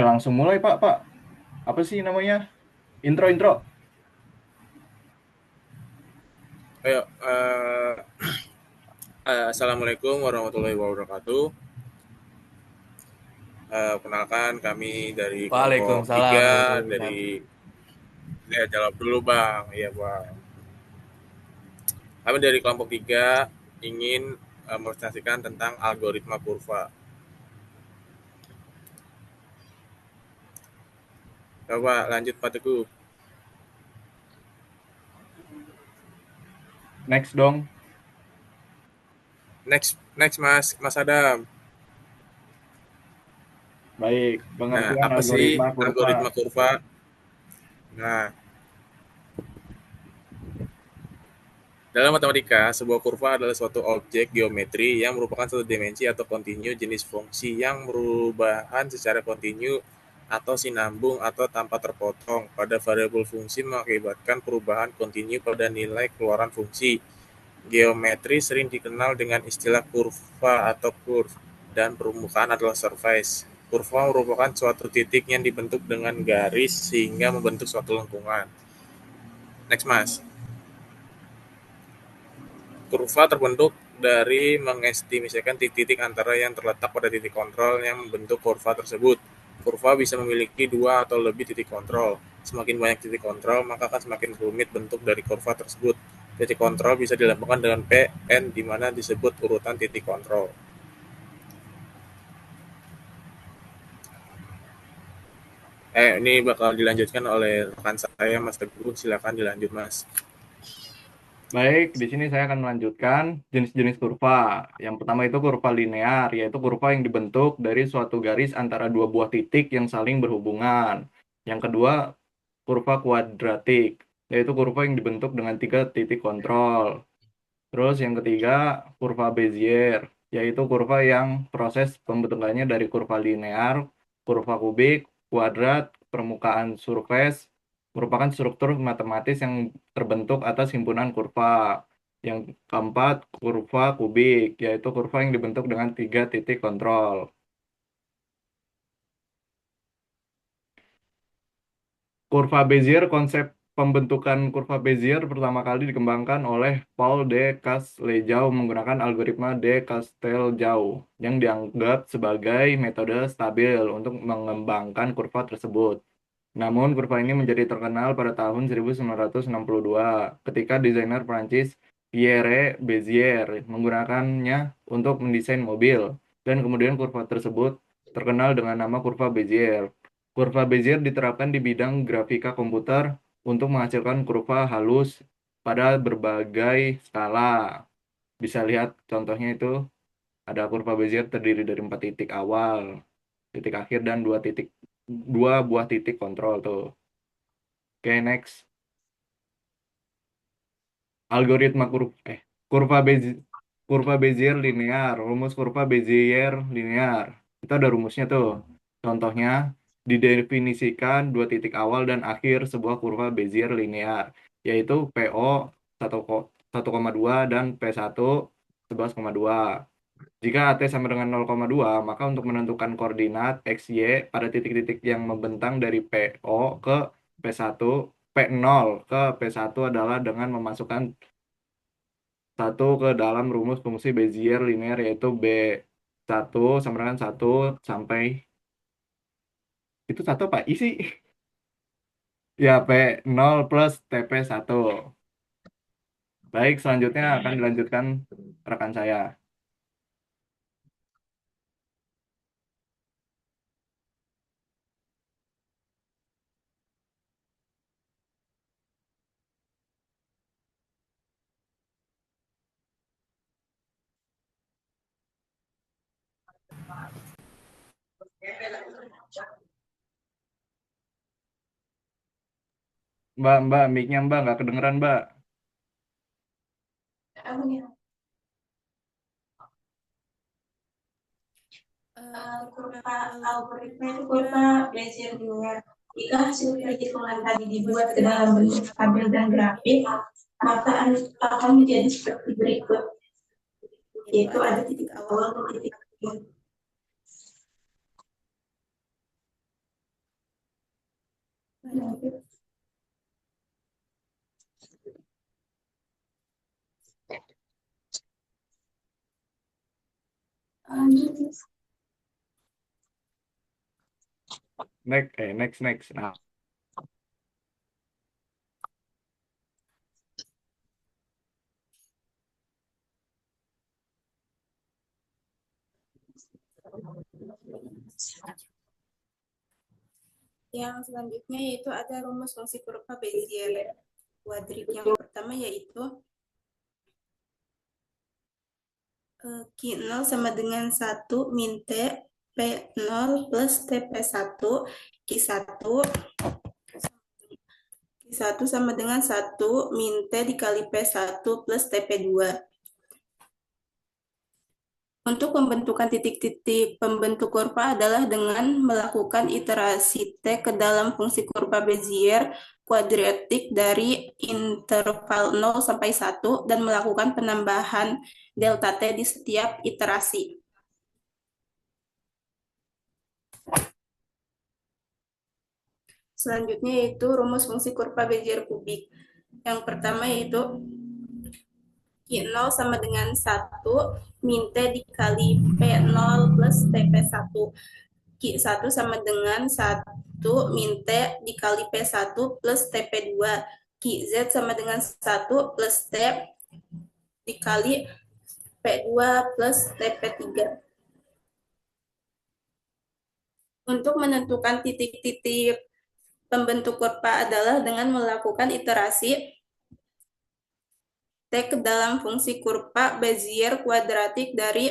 Langsung mulai Pak, Pak. Apa sih namanya? Intro. Ayo, Assalamualaikum warahmatullahi wabarakatuh. Kenalkan kami dari kelompok Waalaikumsalam 3 warahmatullahi wabarakatuh. dari ya jawab dulu Bang. Iya Bang. Kami dari kelompok 3 ingin mempresentasikan tentang algoritma kurva. Coba lanjut Pak Teguh. Next dong. Next Mas Adam. Baik, Nah, pengertian apa sih algoritma kurva. algoritma kurva? Nah, dalam matematika, sebuah kurva adalah suatu objek geometri yang merupakan suatu dimensi atau kontinu jenis fungsi yang perubahan secara kontinu atau sinambung atau tanpa terpotong pada variabel fungsi mengakibatkan perubahan kontinu pada nilai keluaran fungsi. Geometri sering dikenal dengan istilah kurva atau curve, dan permukaan adalah surface. Kurva merupakan suatu titik yang dibentuk dengan garis sehingga membentuk suatu lengkungan. Next, Mas. Kurva terbentuk dari mengestimasikan titik-titik antara yang terletak pada titik kontrol yang membentuk kurva tersebut. Kurva bisa memiliki dua atau lebih titik kontrol. Semakin banyak titik kontrol, maka akan semakin rumit bentuk dari kurva tersebut. Titik kontrol bisa dilambangkan dengan Pn, di mana disebut urutan titik kontrol. Ini bakal dilanjutkan oleh rekan saya, Mas Teguh. Silakan dilanjut, Mas. Baik, di sini saya akan melanjutkan jenis-jenis kurva. Yang pertama itu kurva linear, yaitu kurva yang dibentuk dari suatu garis antara dua buah titik yang saling berhubungan. Yang kedua, kurva kuadratik, yaitu kurva yang dibentuk dengan tiga titik kontrol. Terus yang ketiga, kurva Bezier, yaitu kurva yang proses pembentukannya dari kurva linear, kurva kubik, kuadrat, permukaan surface, merupakan struktur matematis yang terbentuk atas himpunan kurva. Yang keempat, kurva kubik, yaitu kurva yang dibentuk dengan tiga titik kontrol. Kurva Bezier, konsep pembentukan kurva Bezier pertama kali dikembangkan oleh Paul de Casteljau menggunakan algoritma de Casteljau yang dianggap sebagai metode stabil untuk mengembangkan kurva tersebut. Namun, kurva ini menjadi terkenal pada tahun 1962 ketika desainer Prancis Pierre Bezier menggunakannya untuk mendesain mobil, dan kemudian kurva tersebut terkenal dengan nama kurva Bezier. Kurva Bezier diterapkan di bidang grafika komputer untuk menghasilkan kurva halus pada berbagai skala. Bisa lihat contohnya itu, ada kurva Bezier terdiri dari 4 titik awal, titik akhir, dan dua buah titik kontrol tuh. Oke, next. Algoritma kurva Bezier linear, rumus kurva Bezier linear. Itu ada rumusnya tuh. Contohnya, didefinisikan dua titik awal dan akhir sebuah kurva Bezier linear, yaitu PO 1,2 dan P1 11,2. Jika AT sama dengan 0,2, maka untuk menentukan koordinat X, Y pada titik-titik yang membentang dari PO ke P1, P0 ke P1 adalah dengan memasukkan satu ke dalam rumus fungsi Bezier linear, yaitu B1 sama dengan 1 sampai itu satu apa? Isi. Ya, P0 plus TP1. Baik, selanjutnya akan dilanjutkan rekan saya. Mbak, mic-nya Mbak, nggak kedengeran Mbak. Kurva algoritma itu kurva Bezier linear. Jika hasil perhitungan tadi dibuat ke dalam bentuk tabel dan grafik, maka akan menjadi seperti berikut, yaitu ada titik awal dan titik akhir. Lanjut. Lanjut. Next. Nah, Yang selanjutnya yaitu ada rumus fungsi kurva Bezier kuadrik. Yang pertama yaitu Q0 sama dengan 1 min T P0 plus TP1 Q1 Q1 sama dengan 1 min T dikali P1 plus TP2. Untuk pembentukan titik-titik pembentuk kurva adalah dengan melakukan iterasi T ke dalam fungsi kurva Bezier kuadratik dari interval 0 sampai 1 dan melakukan penambahan delta T di setiap iterasi. Selanjutnya yaitu rumus fungsi kurva Bezier kubik. Yang pertama yaitu Q0 sama dengan 1 min T dikali P0 plus TP1. Q1 sama dengan 1 min T dikali P1 plus TP2. QZ sama dengan 1 plus T dikali P2 plus TP3. Untuk menentukan titik-titik pembentuk kurva adalah dengan melakukan iterasi T ke dalam fungsi kurva Bezier kuadratik dari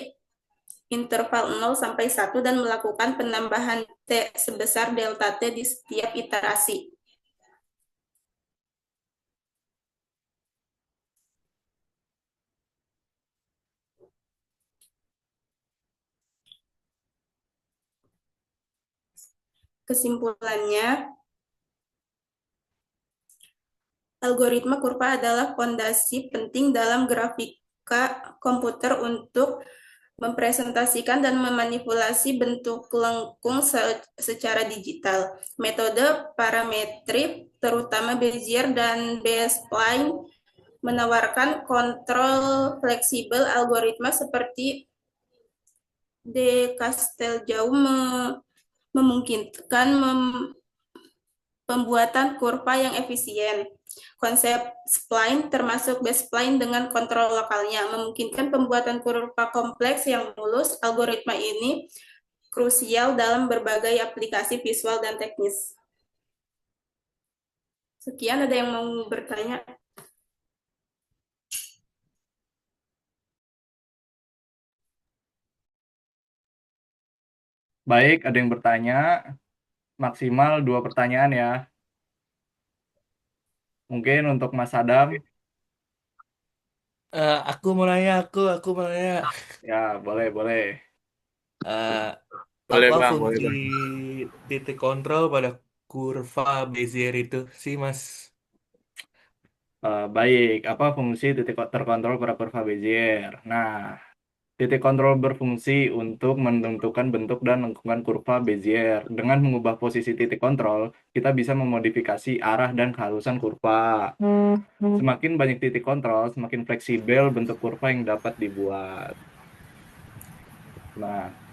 interval 0 sampai 1 dan melakukan penambahan T sebesar delta T di setiap iterasi. Kesimpulannya, algoritma kurva adalah fondasi penting dalam grafika komputer untuk mempresentasikan dan memanipulasi bentuk lengkung secara digital. Metode parametrik, terutama Bezier dan B-spline, menawarkan kontrol fleksibel algoritma seperti De Casteljau memungkinkan pembuatan kurva yang efisien. Konsep spline termasuk B-spline dengan kontrol lokalnya memungkinkan pembuatan kurva kompleks yang mulus. Algoritma ini krusial dalam berbagai aplikasi visual dan teknis. Sekian, ada yang mau bertanya? baik, ada yang bertanya, maksimal 2 pertanyaan ya. Mungkin untuk Mas Adam, Aku mau nanya, aku mau nanya. ya boleh. Eh, Boleh apa Bang, boleh fungsi Bang. titik kontrol pada kurva Bezier itu sih, Mas? Baik, apa fungsi titik terkontrol pada kurva Bezier? Nah, titik kontrol berfungsi untuk menentukan bentuk dan lengkungan kurva Bezier. Dengan mengubah posisi titik kontrol, kita bisa memodifikasi arah dan kehalusan kurva. Semakin banyak titik kontrol, semakin fleksibel bentuk kurva yang dapat dibuat. Nah,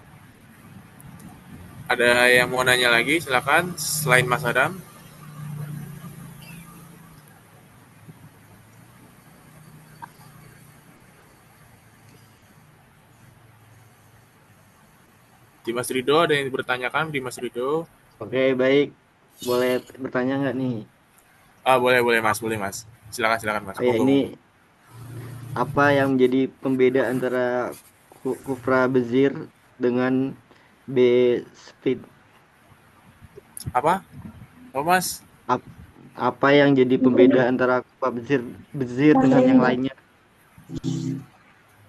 Ada yang mau nanya lagi? Silakan selain Mas Adam. Dimas Rido ada yang bertanyakan, Dimas Rido. Oke, baik. Boleh bertanya nggak nih? Boleh Mas. Silakan Mas. Oh ya, Monggo. ini apa yang menjadi pembeda antara Kufra Bezir dengan B Speed? Apa? Oh Mas, Ap- Apa yang jadi pembeda antara Kufra Bezir dengan yang lainnya?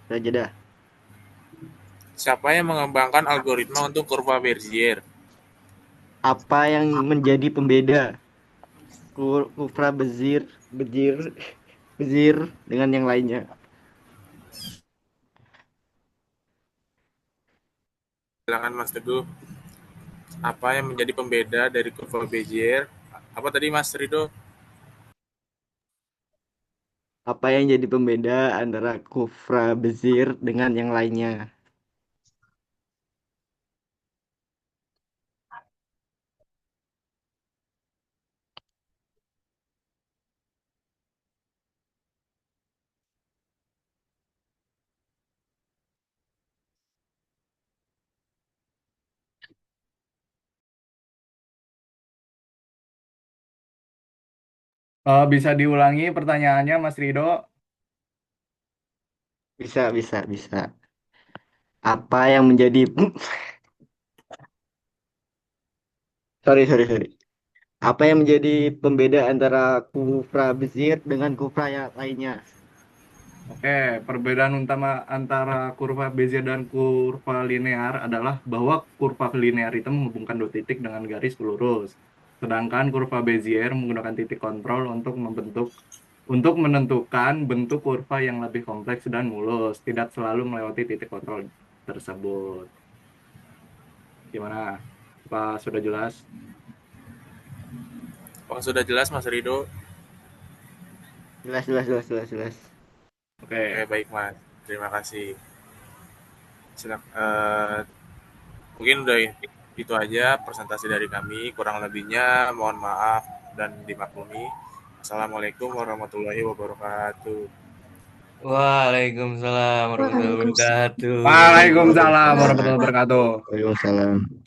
Saya jeda. siapa yang mengembangkan algoritma untuk kurva Bezier? Apa yang menjadi pembeda Kufra Bezir dengan yang lainnya? Silakan Mas Teguh. Apa yang menjadi pembeda dari kurva Bezier Apa tadi Mas Rido? Apa yang jadi pembeda antara kufra bezir dengan yang lainnya? Bisa diulangi pertanyaannya, Mas Rido? Bisa, bisa, bisa. Apa yang menjadi sorry, sorry, sorry. Apa yang menjadi pembeda antara kufra bezir dengan kufra yang lainnya? Oke, perbedaan utama antara kurva Bezier dan kurva linear adalah bahwa kurva linear itu menghubungkan dua titik dengan garis lurus. Sedangkan kurva Bezier menggunakan titik kontrol untuk menentukan bentuk kurva yang lebih kompleks dan mulus, tidak selalu melewati titik kontrol tersebut. Gimana? Apa sudah jelas? Apakah sudah jelas Mas Rido? Jelas, jelas, jelas, jelas, jelas. Oke, Oke. baik Mas. Terima kasih. Mungkin udah itu aja presentasi dari kami. Kurang lebihnya mohon maaf dan dimaklumi. Assalamualaikum warahmatullahi wabarakatuh. Waalaikumsalam warahmatullahi Waalaikumsalam. wabarakatuh. Waalaikumsalam Waalaikumsalam. warahmatullahi wabarakatuh. Waalaikumsalam.